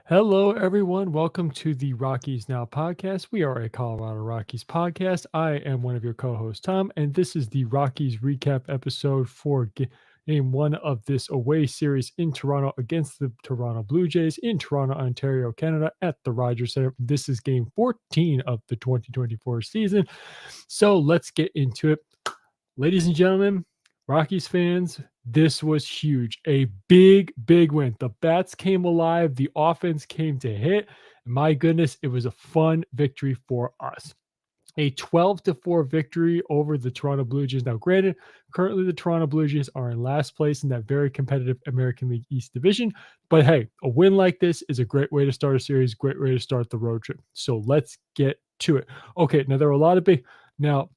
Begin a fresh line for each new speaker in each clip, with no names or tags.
Hello, everyone. Welcome to the Rockies Now podcast. We are a Colorado Rockies podcast. I am one of your co hosts, Tom, and this is the Rockies recap episode for game one of this away series in Toronto against the Toronto Blue Jays in Toronto, Ontario, Canada at the Rogers Center. This is game 14 of the 2024 season. So let's get into it. Ladies and gentlemen, Rockies fans, this was huge. A big, big win. The bats came alive. The offense came to hit. My goodness, it was a fun victory for us. A 12-4 victory over the Toronto Blue Jays. Now, granted, currently the Toronto Blue Jays are in last place in that very competitive American League East division. But hey, a win like this is a great way to start a series, great way to start the road trip. So let's get to it. Okay, now there were a lot of big. Now,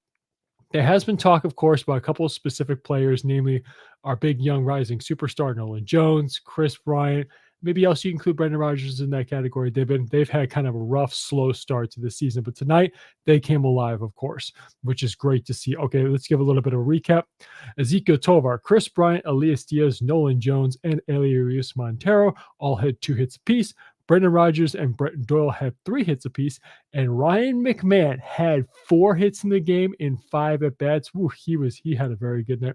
there has been talk, of course, about a couple of specific players, namely our big young rising superstar Nolan Jones, Chris Bryant. Maybe else you include Brendan Rodgers in that category. They've had kind of a rough, slow start to the season, but tonight they came alive, of course, which is great to see. Okay, let's give a little bit of a recap. Ezekiel Tovar, Chris Bryant, Elias Diaz, Nolan Jones, and Elias Montero all had 2 hits apiece. Brendan Rodgers and Brett Doyle had 3 hits apiece, and Ryan McMahon had 4 hits in the game in 5 at bats. He had a very good night.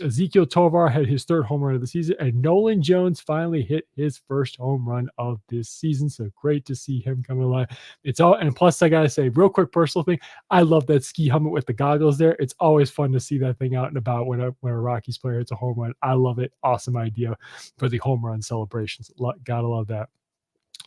Ezekiel Tovar had his 3rd home run of the season, and Nolan Jones finally hit his first home run of this season. So great to see him coming alive. And plus I gotta say, real quick personal thing, I love that ski helmet with the goggles there. It's always fun to see that thing out and about when a Rockies player hits a home run. I love it. Awesome idea for the home run celebrations. Gotta love that.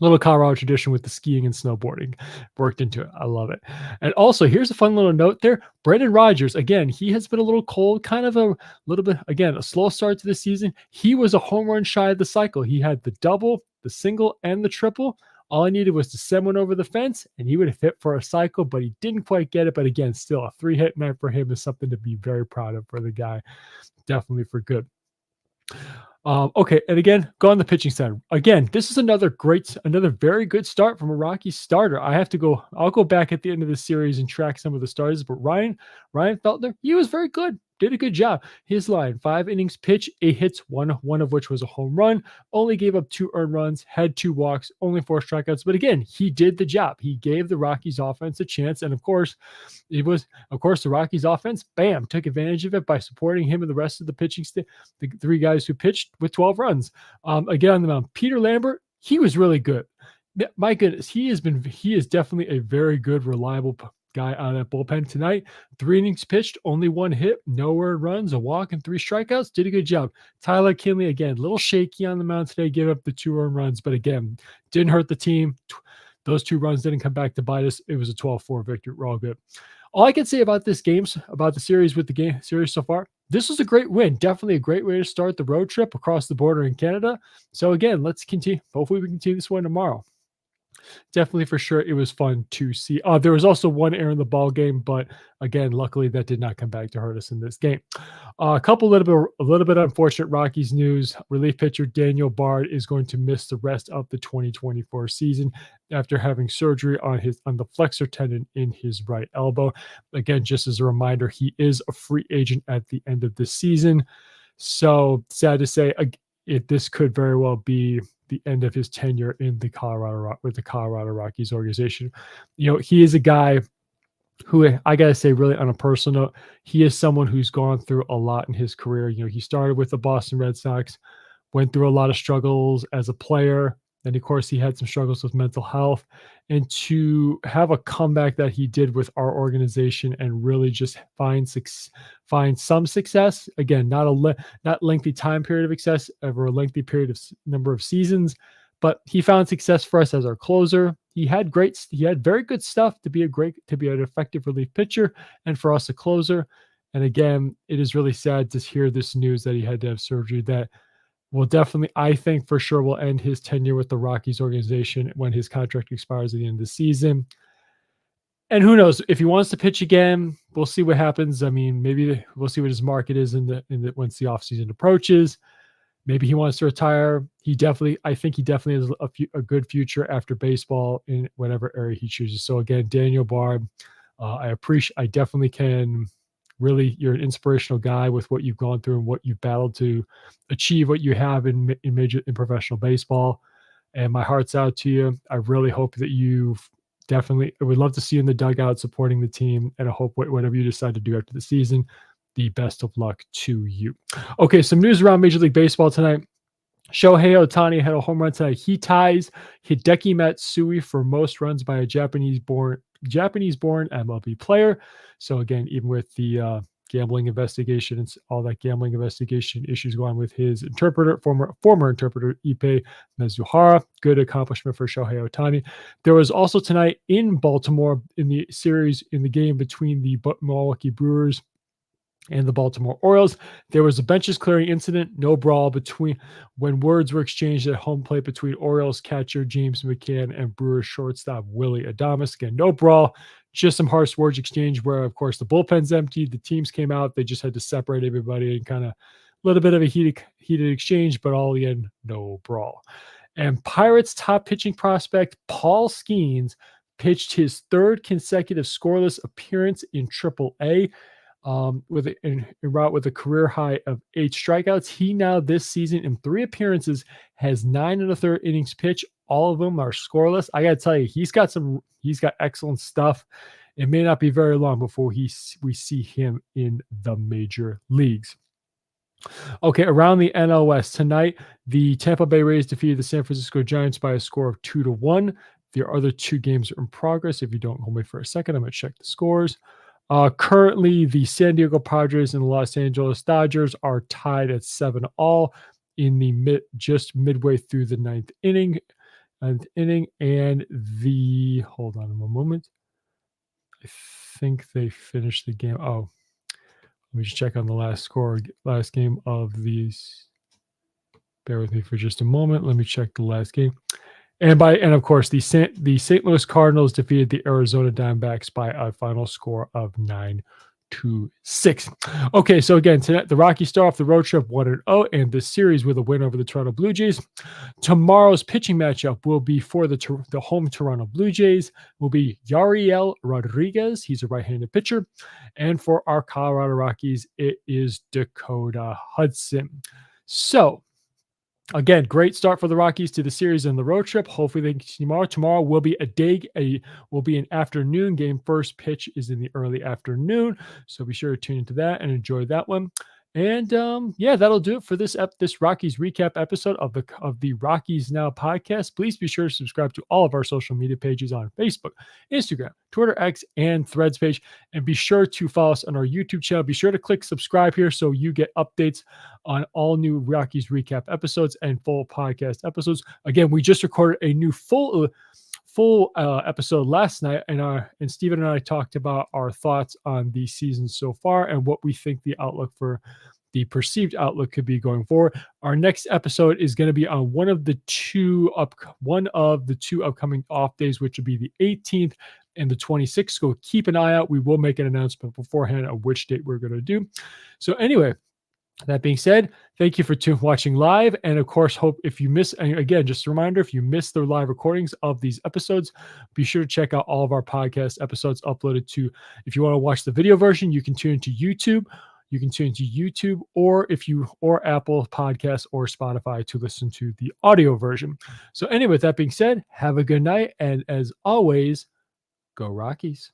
Little Colorado tradition with the skiing and snowboarding worked into it. I love it. And also, here's a fun little note there. Brendan Rodgers, again, he has been a little cold, kind of a little bit, again, a slow start to the season. He was a home run shy of the cycle. He had the double, the single, and the triple. All I needed was to send one over the fence, and he would have hit for a cycle, but he didn't quite get it. But again, still a 3-hit night for him is something to be very proud of for the guy. Definitely for good. Okay, and again, go on the pitching side. Again, this is another very good start from a Rockies starter. I'll go back at the end of the series and track some of the starters, but Ryan Feltner, he was very good. Did a good job. His line, 5 innings pitch, 8 hits, one of which was a home run, only gave up 2 earned runs, had 2 walks, only 4 strikeouts. But again, he did the job. He gave the Rockies offense a chance. And of course, the Rockies offense, bam, took advantage of it by supporting him and the rest of the pitching staff, the 3 guys who pitched with 12 runs. Again, on the mound, Peter Lambert, he was really good. My goodness, he is definitely a very good, reliable guy out of that bullpen tonight. 3 innings pitched, only 1 hit, no earned runs, a walk, and 3 strikeouts. Did a good job. Tyler Kinley, again, a little shaky on the mound today, gave up the 2 earned runs, but again, didn't hurt the team. Those 2 runs didn't come back to bite us. It was a 12-4 victory. We're all good. All I can say about this about the series so far, this was a great win. Definitely a great way to start the road trip across the border in Canada. So again, let's continue. Hopefully we can continue this one tomorrow. Definitely for sure, it was fun to see. There was also 1 error in the ball game, but again, luckily that did not come back to hurt us in this game. A little bit unfortunate Rockies news. Relief pitcher Daniel Bard is going to miss the rest of the 2024 season after having surgery on the flexor tendon in his right elbow. Again, just as a reminder, he is a free agent at the end of this season. So sad to say, this could very well be the end of his tenure in the Colorado Rockies organization. He is a guy who, I got to say, really on a personal note, he is someone who's gone through a lot in his career. He started with the Boston Red Sox, went through a lot of struggles as a player. Then, of course, he had some struggles with mental health. And to have a comeback that he did with our organization and really just find some success, again, not lengthy time period of success over a lengthy period of number of seasons, but he found success for us as our closer. He had very good stuff to be an effective relief pitcher and for us a closer. And again, it is really sad to hear this news that he had to have surgery that will definitely, I think for sure, will end his tenure with the Rockies organization when his contract expires at the end of the season. And who knows, if he wants to pitch again, we'll see what happens. I mean, maybe we'll see what his market is once the offseason approaches. Maybe he wants to retire. I think he definitely has a good future after baseball in whatever area he chooses. So again, Daniel Bard, I definitely can. Really, you're an inspirational guy with what you've gone through and what you've battled to achieve what you have in professional baseball. and my heart's out to you. I really hope that I would love to see you in the dugout supporting the team, and I hope whatever you decide to do after the season, the best of luck to you. Okay, some news around Major League Baseball tonight. Shohei Ohtani had a home run tonight. He ties Hideki Matsui for most runs by a Japanese-born MLB player. So again, even with the gambling investigation and all that gambling investigation issues going on with his interpreter, former interpreter Ippei Mizuhara, good accomplishment for Shohei Ohtani. There was also tonight in Baltimore in the game between the Milwaukee Brewers and the Baltimore Orioles. There was a benches clearing incident, no brawl when words were exchanged at home plate between Orioles catcher James McCann and Brewers shortstop Willie Adames. Again, no brawl, just some harsh words exchange where, of course, the bullpen's emptied, the teams came out, they just had to separate everybody and kind of a little bit of a heated exchange, but all in, no brawl. And Pirates top pitching prospect Paul Skeens pitched his third consecutive scoreless appearance in AAA. With a career high of 8 strikeouts. He now this season in 3 appearances has 9 1/3 innings pitched. All of them are scoreless. I got to tell you, he's got excellent stuff. It may not be very long before we see him in the major leagues. Okay, around the NL West tonight, the Tampa Bay Rays defeated the San Francisco Giants by a score of 2-1. The other 2 games are in progress. If you don't hold me for a second, I'm going to check the scores. Currently, the San Diego Padres and the Los Angeles Dodgers are tied at 7-all in the just midway through the ninth inning. And hold on a moment. I think they finished the game. Oh, let me just check on the last game of these. Bear with me for just a moment. Let me check the last game. And of course, the St. Louis Cardinals defeated the Arizona Diamondbacks by a final score of 9-6. Okay, so again, tonight the Rockies start off the road trip 1-0, and this series with a win over the Toronto Blue Jays. Tomorrow's pitching matchup will be for the home Toronto Blue Jays will be Yariel Rodriguez. He's a right-handed pitcher, and for our Colorado Rockies, it is Dakota Hudson. So, again, great start for the Rockies to the series and the road trip. Hopefully they can continue tomorrow. Tomorrow will be an afternoon game. First pitch is in the early afternoon, so be sure to tune into that and enjoy that one. And that'll do it for this Rockies recap episode of the Rockies Now podcast. Please be sure to subscribe to all of our social media pages on Facebook, Instagram, Twitter, X, and Threads page. And be sure to follow us on our YouTube channel. Be sure to click subscribe here so you get updates on all new Rockies recap episodes and full podcast episodes. Again, we just recorded a new full episode last night, and Steven and I talked about our thoughts on the season so far and what we think the perceived outlook could be going forward. Our next episode is going to be on one of the two upcoming off days, which will be the 18th and the 26th. So keep an eye out. We will make an announcement beforehand of which date we're going to do. So anyway, that being said, thank you for watching live. And of course, just a reminder, if you missed the live recordings of these episodes, be sure to check out all of our podcast episodes uploaded to, if you want to watch the video version, you can tune into YouTube. You can tune into YouTube or Apple Podcasts or Spotify to listen to the audio version. So anyway, with that being said, have a good night. And as always, go Rockies.